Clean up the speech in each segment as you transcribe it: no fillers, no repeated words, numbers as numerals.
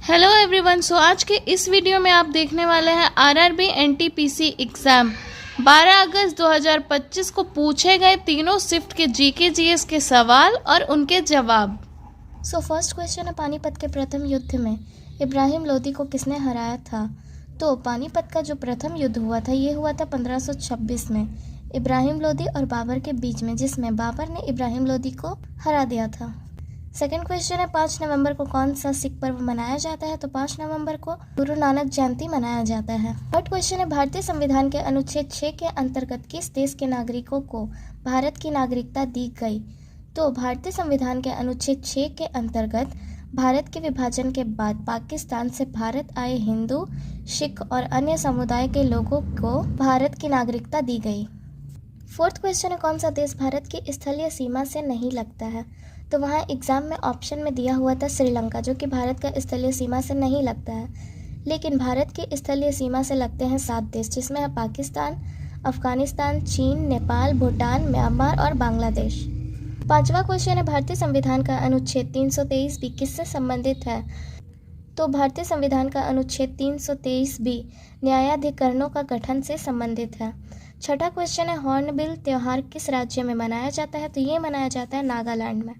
Hello everyone. सो आज के इस वीडियो में आप देखने वाले हैं आरआरबी एनटीपीसी एग्ज़ाम 12 अगस्त 2025 को पूछे गए तीनों शिफ्ट के जीके जीएस के सवाल और उनके जवाब। सो फर्स्ट क्वेश्चन है, पानीपत के प्रथम युद्ध में इब्राहिम लोदी को किसने हराया था? तो पानीपत का जो प्रथम युद्ध हुआ था ये हुआ था 1526 में इब्राहिम लोदी और बाबर के बीच में, जिसमें बाबर ने इब्राहिम लोदी को हरा दिया था। सेकेंड क्वेश्चन है, 5 नवंबर को कौन सा सिख पर्व मनाया जाता है? तो 5 नवंबर को गुरु नानक जयंती मनाया जाता है। थर्ड क्वेश्चन है, भारतीय संविधान के अनुच्छेद 6 के अंतर्गत किस देश के नागरिकों को भारत की नागरिकता दी गई? तो भारतीय संविधान के अनुच्छेद 6 के अंतर्गत भारत के विभाजन के बाद पाकिस्तान से भारत आए हिंदू, सिख और अन्य समुदाय के लोगों को भारत की नागरिकता दी गई। फोर्थ क्वेश्चन है, कौन सा देश भारत की स्थलीय सीमा से नहीं लगता है? तो वहाँ एग्ज़ाम में ऑप्शन में दिया हुआ था श्रीलंका, जो कि भारत का स्थलीय सीमा से नहीं लगता है, लेकिन भारत की स्थलीय सीमा से लगते हैं 7 देश, जिसमें है पाकिस्तान, अफगानिस्तान, चीन, नेपाल, भूटान, म्यांमार और बांग्लादेश। पांचवा क्वेश्चन है, भारतीय संविधान का अनुच्छेद 323 भी किससे संबंधित है? तो भारतीय संविधान का अनुच्छेद 323 भी न्यायाधिकरणों का गठन से संबंधित है। छठा क्वेश्चन है, हॉर्नबिल त्यौहार किस राज्य में मनाया जाता है? तो ये मनाया जाता है नागालैंड में।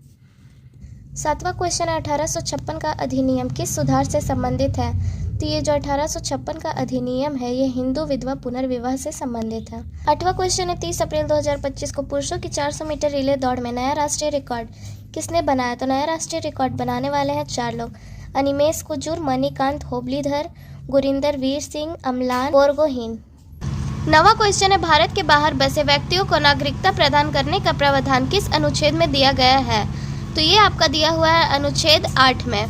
सातवां क्वेश्चन है, 1856 का अधिनियम किस सुधार से संबंधित है? तो ये जो 1856 का अधिनियम है ये हिंदू विधवा पुनर्विवाह से संबंधित है। आठवां क्वेश्चन है, 30 अप्रैल 2025 को पुरुषों की 400 मीटर रिले दौड़ में नया राष्ट्रीय रिकॉर्ड किसने बनाया? तो नया राष्ट्रीय रिकॉर्ड बनाने वाले हैं 4 लोग, अनिमेश कुजूर, मणिकांत होबलीधर, गुरिंदर वीर सिंह, अमलान बोरगोहीन। 9वां क्वेश्चन है, भारत के बाहर बसे व्यक्तियों को नागरिकता प्रदान करने का प्रावधान किस अनुच्छेद में दिया गया है? तो ये आपका दिया हुआ है अनुच्छेद 8 में।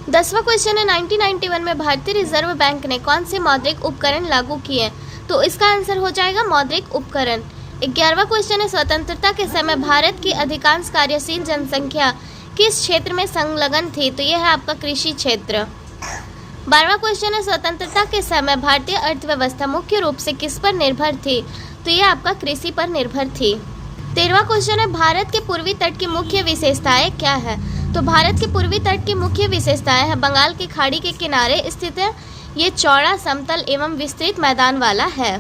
10वां क्वेश्चन है, 1991 में भारतीय रिजर्व बैंक ने कौन से मौद्रिक उपकरण लागू किए? तो इसका आंसर हो जाएगा मौद्रिक उपकरण। 11वां क्वेश्चन है, स्वतंत्रता के समय भारत की अधिकांश कार्यशील जनसंख्या किस क्षेत्र में संलग्न थी? तो यह है आपका कृषि क्षेत्र। 12वां क्वेश्चन है, स्वतंत्रता के समय भारतीय अर्थव्यवस्था मुख्य रूप से किस पर निर्भर थी? तो यह आपका कृषि पर निर्भर थी। 13वां क्वेश्चन है, भारत के पूर्वी तट की मुख्य विशेषताएं क्या है? तो भारत के पूर्वी तट की मुख्य विशेषताएं है बंगाल की खाड़ी के किनारे स्थित है, ये चौड़ा, समतल एवं विस्तृत मैदान वाला है।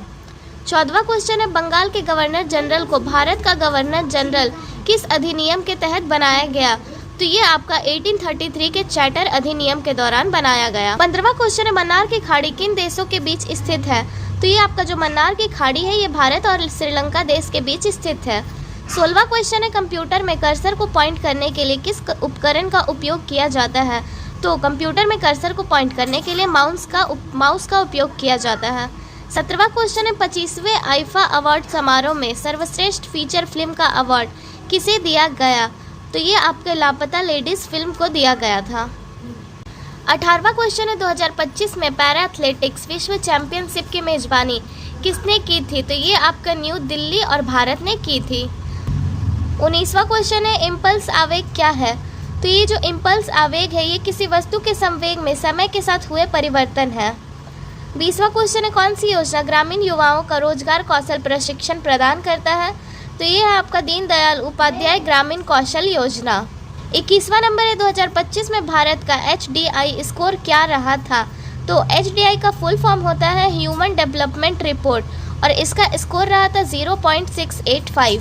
14वां क्वेश्चन है, बंगाल के गवर्नर जनरल को भारत का गवर्नर जनरल किस अधिनियम के तहत बनाया गया? तो ये आपका 1833 के चार्टर अधिनियम के दौरान बनाया गया। 15वां क्वेश्चन है, मन्नार की खाड़ी किन देशों के बीच स्थित है? तो ये आपका जो मन्नार की खाड़ी है ये भारत और श्रीलंका देश के बीच स्थित है। 16वां क्वेश्चन है, कंप्यूटर में कर्सर को पॉइंट करने के लिए किस उपकरण का उपयोग किया जाता है? तो कंप्यूटर में कर्सर को पॉइंट करने के लिए माउस का उपयोग किया जाता है। 17वां क्वेश्चन है, 25वें आईफा अवार्ड समारोह में सर्वश्रेष्ठ फीचर फिल्म का अवार्ड किसे दिया गया? तो ये आपके लापता लेडीज फिल्म को दिया गया था। 18वां क्वेश्चन है, 2025 में पैरा एथलेटिक्स विश्व चैंपियनशिप की मेजबानी किसने की थी? तो ये आपका न्यू दिल्ली और भारत ने की थी। 19वां क्वेश्चन है, इम्पल्स आवेग क्या है? तो ये जो इम्पल्स आवेग है ये किसी वस्तु के संवेग में समय के साथ हुए परिवर्तन है। 20वां क्वेश्चन है, कौन सी योजना ग्रामीण युवाओं का रोजगार कौशल प्रशिक्षण प्रदान करता है? तो ये है आपका दीनदयाल उपाध्याय ग्रामीण कौशल योजना। 21वां नंबर है, 2025 में भारत का HDI स्कोर क्या रहा था? तो HDI का फुल फॉर्म होता है ह्यूमन डेवलपमेंट रिपोर्ट और इसका स्कोर रहा था 0.685।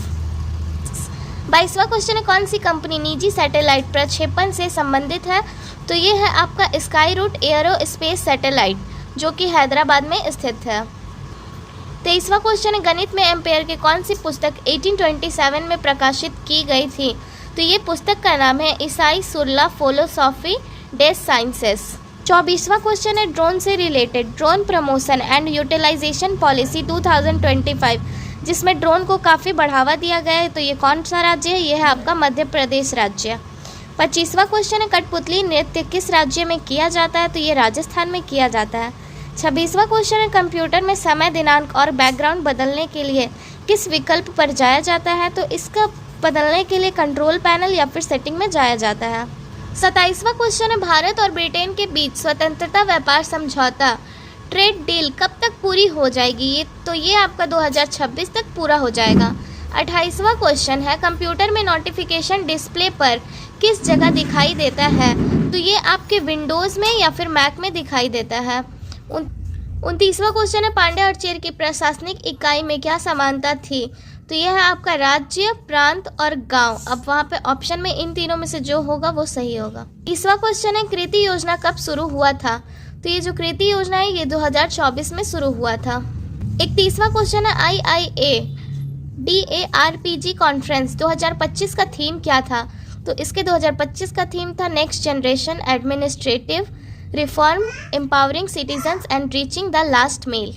22वां क्वेश्चन है, कौन सी कंपनी निजी सैटेलाइट प्रक्षेपण से संबंधित है? तो ये है आपका स्काई रूट एयरोस्पेस सैटेलाइट, जो कि हैदराबाद में स्थित है। 23वां क्वेश्चन है, गणित में एम्पेयर की कौन सी पुस्तक 1827 में प्रकाशित की गई थी? तो ये पुस्तक का नाम है ईसाई सुरला फिलोसॉफी डेस साइंसेस। 24वां क्वेश्चन है, ड्रोन से related drone promotion and utilization policy 2025, जिसमें ड्रोन को काफ़ी बढ़ावा दिया गया है, तो ये कौन सा राज्य है? ये है आपका मध्य प्रदेश राज्य। 25वां क्वेश्चन है, कठपुतली नृत्य किस राज्य में किया जाता है? तो ये राजस्थान में किया जाता है। 26वां क्वेश्चन है, कंप्यूटर में समय, दिनांक और बैकग्राउंड बदलने के लिए किस विकल्प पर जाया जाता है? तो इसका बदलने के लिए कंट्रोल पैनल या फिर सेटिंग में जाया जाता है। 27वां क्वेश्चन है, भारत और ब्रिटेन के बीच स्वतंत्रता व्यापार समझौता ट्रेड डील कब तक पूरी हो जाएगी? ये आपका 2026 तक पूरा हो जाएगा। 28वां क्वेश्चन है, कंप्यूटर में नोटिफिकेशन डिस्प्ले पर किस जगह दिखाई देता है? तो ये आपके विंडोज़ में या फिर मैक में दिखाई देता है। 29वां क्वेश्चन है, पांड्या और चेर की प्रशासनिक इकाई में क्या समानता थी? तो यह है आपका राज्य, प्रांत और गांव। अब वहाँ पे ऑप्शन में इन तीनों में से जो होगा वो सही होगा। 30वां क्वेश्चन है, कृति योजना कब शुरू हुआ था? तो ये जो कृति योजना है ये 2024 में शुरू हुआ था। 31वां क्वेश्चन है, IIA DARPG कॉन्फ्रेंस 2025 का थीम क्या था? तो इसके 2025 का थीम था next generation administrative reform empowering citizens and reaching the last mile.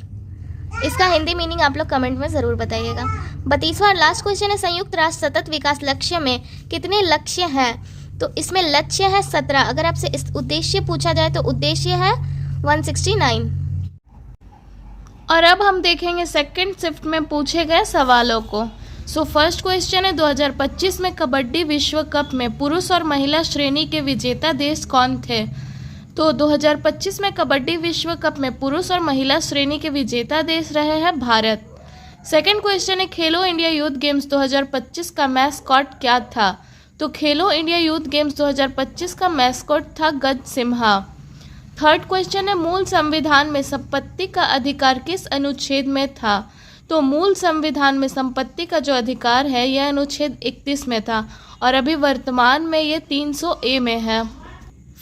इसका हिंदी मीनिंग आप लोग कमेंट में ज़रूर बताइएगा। 32वां और लास्ट क्वेश्चन है, संयुक्त राष्ट्र सतत विकास लक्ष्य में कितने लक्ष्य हैं? तो इसमें लक्ष्य है 17। अगर आपसे इस उद्देश्य पूछा जाए तो उद्देश्य है 169। और अब हम देखेंगे सेकंड शिफ्ट में पूछे गए सवालों को। फर्स्ट क्वेश्चन है, 2025 में कबड्डी विश्व कप में पुरुष और महिला श्रेणी के विजेता देश कौन थे? तो 2025 में कबड्डी विश्व कप में पुरुष और महिला श्रेणी के विजेता देश रहे हैं भारत। सेकंड क्वेश्चन है, खेलो इंडिया यूथ गेम्स 2025 का मैस्कॉट क्या था? तो खेलो इंडिया यूथ गेम्स 2025 का मैस्कॉट था गज सिम्हा। थर्ड क्वेश्चन है, मूल संविधान में संपत्ति का अधिकार किस अनुच्छेद में था? तो मूल संविधान में संपत्ति का जो अधिकार है यह अनुच्छेद 31 में था और अभी वर्तमान में ये 300A में है।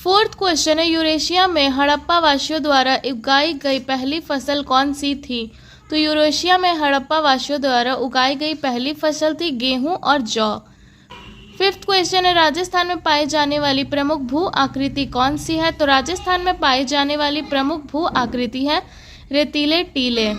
फोर्थ क्वेश्चन है, यूरेशिया में हड़प्पा वासियों द्वारा उगाई गई पहली फसल कौन सी थी? तो यूरेशिया में हड़प्पा वासियों द्वारा उगाई गई पहली फसल थी गेहूं और जौ। फिफ्थ क्वेश्चन है, राजस्थान में पाई जाने वाली प्रमुख भू आकृति कौन सी है? तो राजस्थान में पाई जाने वाली प्रमुख भू आकृति है रेतीले टीले।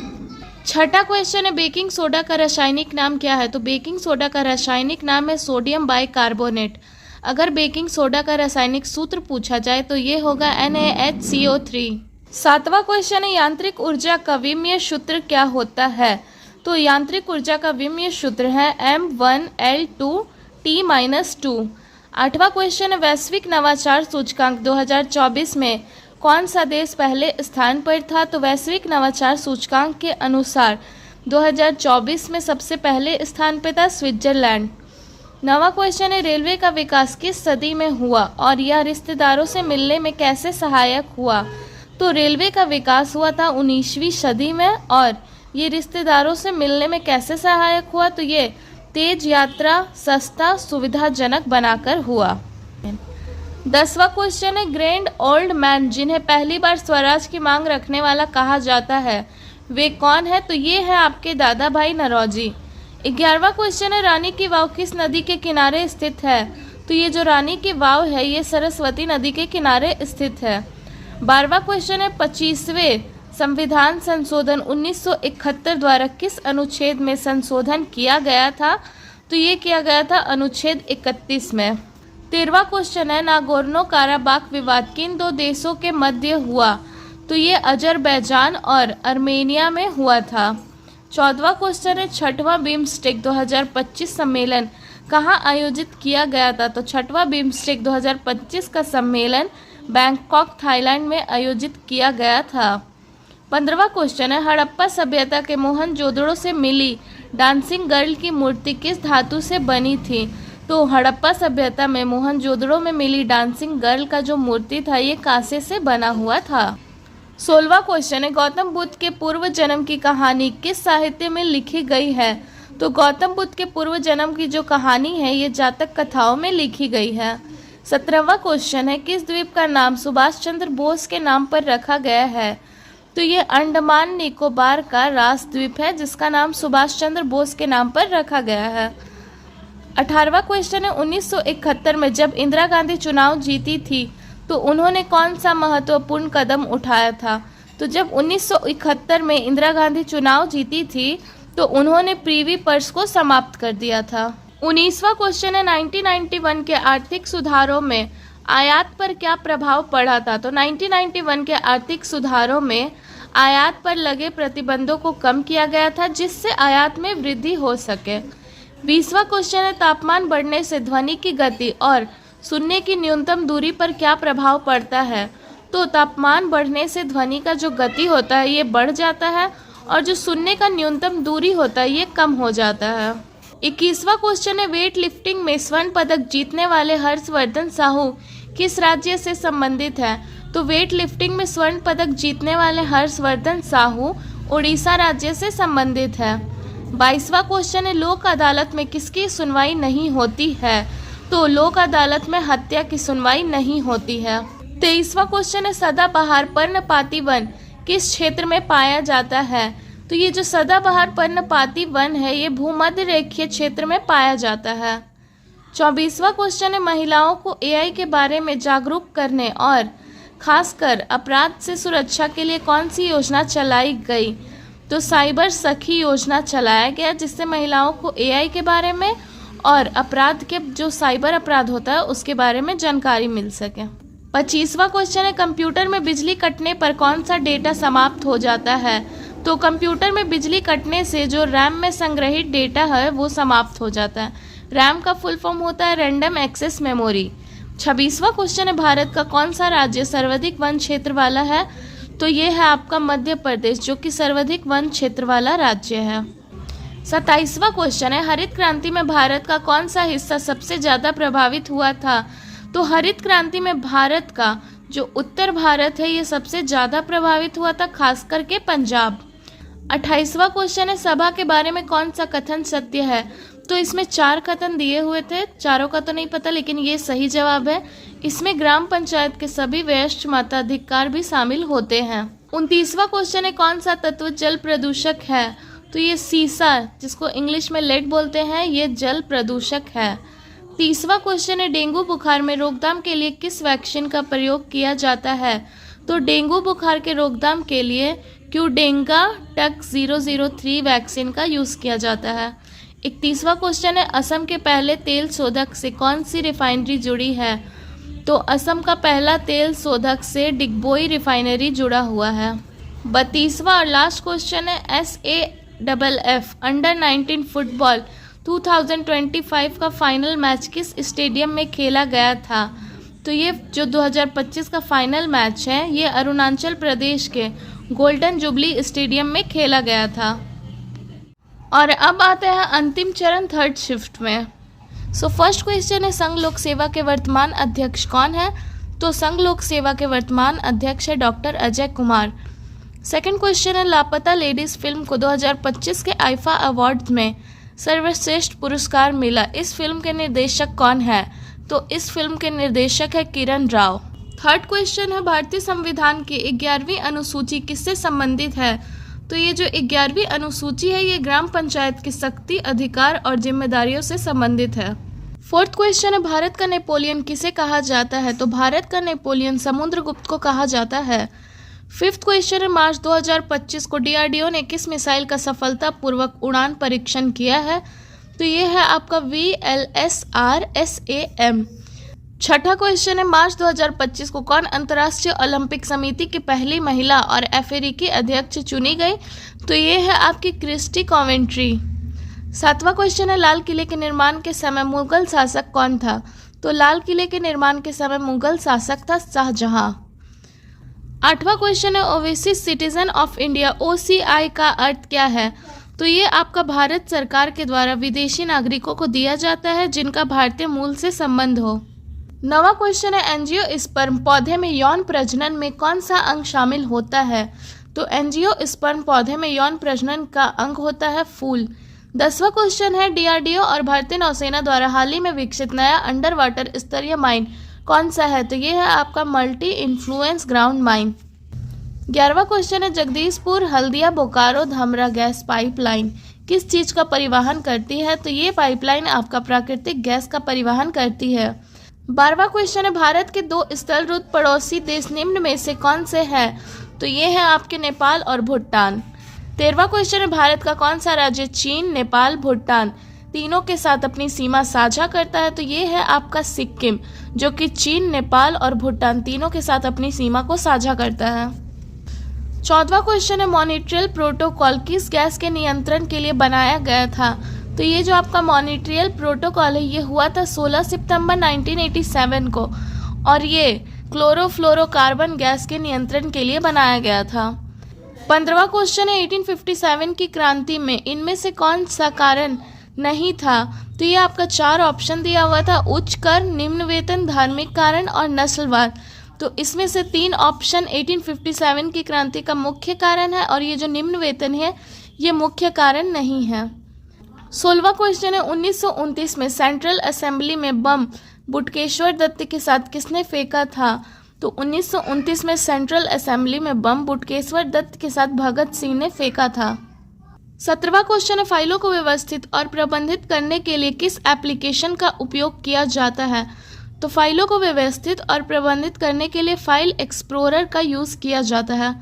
छठा क्वेश्चन है, बेकिंग सोडा का रासायनिक नाम क्या है? तो बेकिंग सोडा का रासायनिक नाम है सोडियम बाइकार्बोनेट। अगर बेकिंग सोडा का रासायनिक सूत्र पूछा जाए तो ये होगा NaHCO3। सातवां क्वेश्चन है, यांत्रिक ऊर्जा का विमीय सूत्र क्या होता है? तो यांत्रिक ऊर्जा का विमीय सूत्र है M1L2T-2। आठवां क्वेश्चन है, वैश्विक नवाचार सूचकांक 2024 में कौन सा देश पहले स्थान पर था? तो वैश्विक नवाचार सूचकांक के अनुसार 2024 में सबसे पहले स्थान पर था स्विट्जरलैंड। नवा क्वेश्चन है, रेलवे का विकास किस सदी में हुआ और यह रिश्तेदारों से मिलने में कैसे सहायक हुआ? तो रेलवे का विकास हुआ था 19वीं सदी में और ये रिश्तेदारों से मिलने में कैसे सहायक हुआ? तो ये तेज यात्रा सस्ता सुविधाजनक बनाकर हुआ। 10वां क्वेश्चन है, ग्रैंड ओल्ड मैन जिन्हें पहली बार स्वराज की मांग रखने वाला कहा जाता है वे कौन है? तो ये है आपके दादा भाई नौरोजी। 11वां क्वेश्चन है, रानी की वाव किस नदी के किनारे स्थित है? तो ये जो रानी की वाव है ये सरस्वती नदी के किनारे स्थित है। 12वां क्वेश्चन है, 25वें संविधान संशोधन 1971 द्वारा किस अनुच्छेद में संशोधन किया गया था? तो ये किया गया था अनुच्छेद 31 में। 13वां क्वेश्चन है, नागोर्नो काराबाख विवाद किन दो देशों के मध्य हुआ? तो ये अजरबैजान और आर्मेनिया में हुआ था। 14वां क्वेश्चन है, छठवां बिम्स्टेक 2025 सम्मेलन कहाँ आयोजित किया गया था? तो छठवां बिम्स्टेक 2025 का सम्मेलन बैंकॉक थाईलैंड में आयोजित किया गया था। 15वां क्वेश्चन है, हड़प्पा सभ्यता के मोहनजोदड़ो से मिली डांसिंग गर्ल की मूर्ति किस धातु से बनी थी? तो हड़प्पा सभ्यता में मोहनजोदड़ो में मिली डांसिंग गर्ल का जो मूर्ति था ये कांसे से बना हुआ था। 16वां क्वेश्चन है, गौतम बुद्ध के पूर्व जन्म की कहानी किस साहित्य में लिखी गई है? तो गौतम बुद्ध के पूर्व जन्म की जो कहानी है ये जातक कथाओं में लिखी गई है। 17वां क्वेश्चन है, किस द्वीप का नाम सुभाष चंद्र बोस के नाम पर रखा गया है? तो ये अंडमान निकोबार का राजद्वीप है जिसका नाम सुभाष चंद्र बोस के नाम पर रखा गया है। 18वां क्वेश्चन है, 1971 में जब इंदिरा गांधी चुनाव जीती थी तो उन्होंने कौन सा महत्वपूर्ण कदम उठाया था? तो जब 1971 में इंदिरा गांधी चुनाव जीती थी तो उन्होंने प्रीवी पर्स को समाप्त कर दिया था। 19वां क्वेश्चन है, 1991 के आर्थिक सुधारों में आयात पर क्या प्रभाव पड़ा था? तो 1991 के आर्थिक सुधारों में आयात पर लगे प्रतिबंधों को कम किया गया था जिससे आयात में वृद्धि हो सके। 20वां क्वेश्चन है, तापमान बढ़ने से ध्वनि की गति और सुनने की न्यूनतम दूरी पर क्या प्रभाव पड़ता है? तो तापमान बढ़ने से ध्वनि का जो गति होता है ये बढ़ जाता है और जो सुनने का न्यूनतम दूरी होता है ये कम हो जाता है। 21वां क्वेश्चन है, वेट लिफ्टिंग में स्वर्ण पदक जीतने वाले हर्षवर्धन साहू किस राज्य से संबंधित है? तो वेट लिफ्टिंग में स्वर्ण पदक जीतने वाले हर्षवर्धन साहू उड़ीसा राज्य से संबंधित है। 22वां क्वेश्चन है, लोक अदालत में किसकी सुनवाई नहीं होती है? तो लोक अदालत में हत्या की सुनवाई नहीं होती है। 23वां क्वेश्चन है, सदाबहार पर्णपाती वन किस क्षेत्र में पाया जाता है? तो ये जो सदाबहार पर्णपाती वन है ये भूमध्य रेखीय क्षेत्र में पाया जाता है। 24वां क्वेश्चन है, महिलाओं को एआई के बारे में जागरूक करने और खासकर अपराध से सुरक्षा के लिए कौन सी योजना चलाई गई? तो साइबर सखी योजना चलाया गया, जिससे महिलाओं को एआई के बारे में और अपराध के जो साइबर अपराध होता है उसके बारे में जानकारी मिल सके। 25वां क्वेश्चन है, कंप्यूटर में बिजली कटने पर कौन सा डेटा समाप्त हो जाता है? तो कंप्यूटर में बिजली कटने से जो रैम में संग्रहित डेटा है वो समाप्त हो जाता है। रैम का फुल फॉर्म होता है रैंडम एक्सेस मेमोरी। 26वां क्वेश्चन है, भारत का कौन सा राज्य सर्वाधिक वन क्षेत्र वाला है? तो ये है आपका मध्य प्रदेश, जो कि सर्वाधिक वन क्षेत्र वाला राज्य है। 27वां क्वेश्चन है, हरित क्रांति में भारत का कौन सा हिस्सा सबसे ज़्यादा प्रभावित हुआ था? तो हरित क्रांति में भारत का जो उत्तर भारत है ये सबसे ज़्यादा प्रभावित हुआ था, खास करके पंजाब। 28वां क्वेश्चन है, सभा के बारे में कौन सा कथन सत्य है? तो इसमें 4 कथन दिए हुए थे, चारों का तो नहीं पता लेकिन ये सही जवाब है। इसमें ग्राम पंचायत के सभी वरिष्ठ मताधिकार भी शामिल होते हैं। 29वां क्वेश्चन है, कौन सा तत्व जल प्रदूषक है? तो ये सीसा, जिसको इंग्लिश में लेड बोलते हैं, ये जल प्रदूषक है। 30वां क्वेश्चन है, डेंगू बुखार में रोकथाम के लिए किस वैक्सीन का प्रयोग किया जाता है? तो डेंगू बुखार के रोकथाम के लिए क्यूडेंगा टक 003 वैक्सीन का यूज़ किया जाता है। 31वां क्वेश्चन है, असम के पहले तेल शोधक से कौन सी रिफाइनरी जुड़ी है? तो असम का पहला तेल शोधक से डिगबोई रिफाइनरी जुड़ा हुआ है। 32वां और लास्ट क्वेश्चन है, SAFF अंडर 19 फुटबॉल 2025 का फाइनल मैच किस स्टेडियम में खेला गया था? तो ये जो 2025 का फाइनल मैच है ये अरुणाचल प्रदेश के गोल्डन जुबली स्टेडियम में खेला गया था। और अब आते हैं अंतिम चरण थर्ड शिफ्ट में। सो फर्स्ट क्वेश्चन है, संघ लोक सेवा के वर्तमान अध्यक्ष कौन है? तो संघ लोक सेवा के वर्तमान अध्यक्ष है doctor Ajay Kumar. Second question है, लापता लेडीज फिल्म को 2025 के आईफा अवार्ड में सर्वश्रेष्ठ पुरस्कार मिला, इस फिल्म के निर्देशक कौन है? तो इस फिल्म के निर्देशक है किरण राव। थर्ड क्वेश्चन है, भारतीय संविधान की 11वीं अनुसूची किससे संबंधित है? तो ये जो 11वीं अनुसूची है ये ग्राम पंचायत की शक्ति, अधिकार और जिम्मेदारियों से संबंधित है। फोर्थ क्वेश्चन है, भारत का नेपोलियन किसे कहा जाता है? तो भारत का नेपोलियन समुद्रगुप्त को कहा जाता है। फिफ्थ क्वेश्चन है, मार्च 2025 को DRDO ने किस मिसाइल का सफलतापूर्वक उड़ान परीक्षण किया है? तो ये है आपका VLSR-SAM। छठा क्वेश्चन है, मार्च 2025 को कौन अंतर्राष्ट्रीय ओलंपिक समिति की पहली महिला और अफ्रीकी अध्यक्ष चुनी गई? तो ये है आपकी क्रिस्टी कॉवेंट्री। सातवां क्वेश्चन है, लाल किले के निर्माण के समय मुगल शासक कौन था? तो लाल किले के निर्माण के समय मुगल शासक था शाहजहां। आठवां क्वेश्चन है, overseas citizen of India OCI का अर्थ क्या है? तो ये आपका भारत सरकार के द्वारा विदेशी नागरिकों को दिया जाता है जिनका भारतीय मूल से संबंध हो। नवा क्वेश्चन है, एंजियोस्पर्म पौधे में यौन प्रजनन में कौन सा अंग शामिल होता है? तो एंजियोस्पर्म पौधे में यौन प्रजनन का अंग होता है फूल। 10वां क्वेश्चन है, DRDO और भारतीय नौसेना द्वारा हाल ही में विकसित नया अंडर वाटर स्तरीय माइन कौन सा है? तो ये है आपका मल्टी इन्फ्लुएंस ग्राउंड माइन। 11वां क्वेश्चन है, जगदीशपुर हल्दिया बोकारो धामरा गैस पाइपलाइन किस चीज़ का परिवहन करती है? तो ये पाइपलाइन आपका प्राकृतिक गैस का परिवहन करती है। 12वां क्वेश्चन है, भारत के 2 स्थलरूप पड़ोसी देश निम्न में से कौन से हैं? तो ये है आपके नेपाल और भूटान। 13वां क्वेश्चन है, भारत का कौन सा राज्य चीन, नेपाल, भूटान तीनों के साथ अपनी सीमा साझा करता है? तो ये है आपका सिक्किम, जो कि चीन, नेपाल और भूटान तीनों के साथ अपनी सीमा को साझा करता है। 14वां क्वेश्चन है, मॉनिट्रियल प्रोटोकॉल किस गैस के नियंत्रण के लिए बनाया गया था? तो ये जो आपका मॉनिट्रियल प्रोटोकॉल है ये हुआ था 16 सितंबर 1987 को और ये क्लोरोफ्लोरोकार्बन गैस के नियंत्रण के लिए बनाया गया था। 15वां क्वेश्चन है, 1857 की क्रांति में इनमें से कौन सा कारण नहीं था। तो ये आपका 4 ऑप्शन दिया हुआ था, उच्च कर, निम्न वेतन, धार्मिक कारण और नस्लवाद। तो इसमें से 3 ऑप्शन 1857 की क्रांति का मुख्य कारण है और ये जो निम्न वेतन है ये मुख्य कारण नहीं है। 16वां क्वेश्चन है, 1929 में सेंट्रल असेंबली में बम बुटकेश्वर दत्त के साथ किसने फेंका था? तो 1929 में सेंट्रल असेंबली में बम बुटकेश्वर दत्त के साथ भगत सिंह ने फेंका था। 17वां क्वेश्चन है, फाइलों को व्यवस्थित और प्रबंधित करने के लिए किस एप्लीकेशन का उपयोग किया जाता है? तो फाइलों को व्यवस्थित और प्रबंधित करने के लिए फाइल एक्सप्लोरर का यूज़ किया जाता है।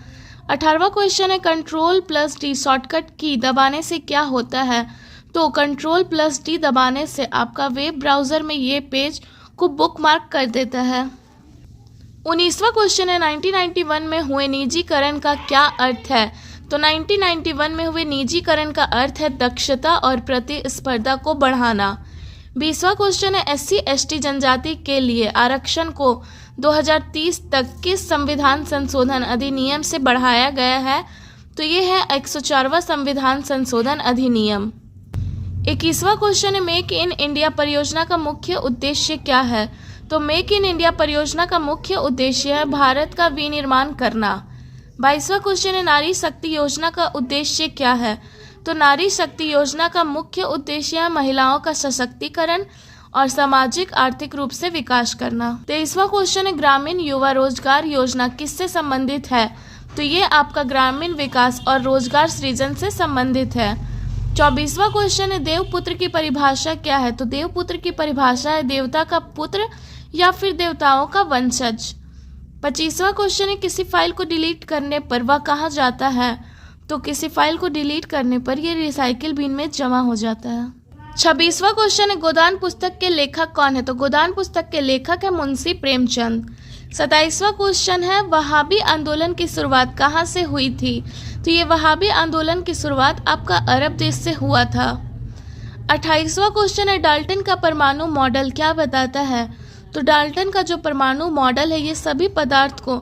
18वां क्वेश्चन है, Ctrl+D शॉर्टकट की दबाने से क्या होता है? तो Ctrl+D दबाने से आपका वेब ब्राउज़र में ये पेज को बुकमार्क कर देता है। 19वां क्वेश्चन है, 1991 में हुए निजीकरण का क्या अर्थ है? तो 1991 में हुए निजीकरण का अर्थ है दक्षता और प्रतिस्पर्धा को बढ़ाना। 20वां क्वेश्चन है, SC/ST जनजाति के लिए आरक्षण को 2030 तक किस संविधान संशोधन अधिनियम से बढ़ाया गया है? तो ये है 104वां संविधान संशोधन अधिनियम। 21वां क्वेश्चन है, मेक इन इंडिया परियोजना का मुख्य उद्देश्य क्या है? तो मेक इन इंडिया परियोजना का मुख्य उद्देश्य है भारत का विनिर्माण करना। 22वां क्वेश्चन है, नारी शक्ति योजना का उद्देश्य क्या है? तो नारी शक्ति योजना का मुख्य उद्देश्य है महिलाओं का सशक्तिकरण और सामाजिक आर्थिक रूप से विकास करना। 23वां क्वेश्चन है, ग्रामीण युवा रोजगार योजना किससे संबंधित है? तो ये आपका ग्रामीण विकास और रोजगार सृजन से संबंधित है। 24वां क्वेश्चन है, देवपुत्र की परिभाषा क्या है? तो देवपुत्र की परिभाषा है देवता का पुत्र या फिर देवताओं का वंशज। 25वां क्वेश्चन है, किसी फाइल को डिलीट करने पर वह कहाँ जाता है? तो किसी फाइल को डिलीट करने पर ये रिसाइकिल बिन में जमा हो जाता है। 26वां क्वेश्चन है, गोदान पुस्तक के लेखक कौन है? तो गोदान पुस्तक के लेखक है मुंशी प्रेमचंद। 27वां क्वेश्चन है, वहाबी आंदोलन की शुरुआत कहाँ से हुई थी? तो ये वहाबी आंदोलन की शुरुआत आपका अरब देश से हुआ था। 28वां क्वेश्चन है, डाल्टन का परमाणु मॉडल क्या बताता है? तो डाल्टन का जो परमाणु मॉडल है ये सभी पदार्थ को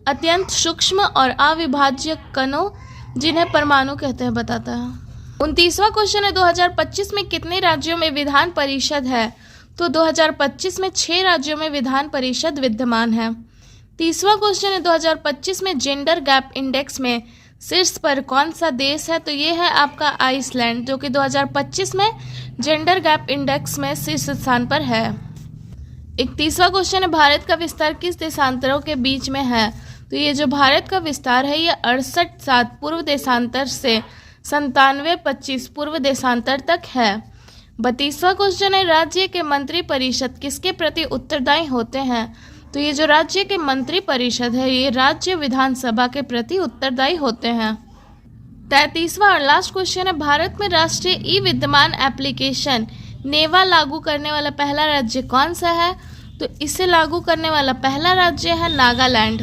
अत्यंत सूक्ष्म और अविभाज्य कणों जिन्हें परमाणु कहते हैं बताता है। 29वां क्वेश्चन है, 2025 में कितने राज्यों में विधान परिषद है? तो 2025 में 6 राज्यों में विधान परिषद विद्यमान है। 30वां क्वेश्चन है, 2025 में जेंडर गैप इंडेक्स में शीर्ष पर कौन सा देश है? तो ये है आपका आइसलैंड, जो कि 2025 में जेंडर गैप इंडेक्स में शीर्ष स्थान पर है। 31वां क्वेश्चन है, भारत का विस्तार किस देशांतरों के बीच में है? तो ये जो भारत का विस्तार है ये 68 पूर्व देशांतर से 97-25 पूर्व देशांतर तक है। 32वां क्वेश्चन है, राज्य के मंत्री परिषद किसके प्रति उत्तरदायी होते हैं? तो ये जो राज्य के मंत्री परिषद है ये राज्य विधानसभा के प्रति उत्तरदायी होते हैं। 33वां और लास्ट क्वेश्चन है, भारत में राष्ट्रीय ई विद्यमान एप्लीकेशन नेवा लागू करने वाला पहला राज्य कौन सा है? तो इसे लागू करने वाला पहला राज्य है नागालैंड।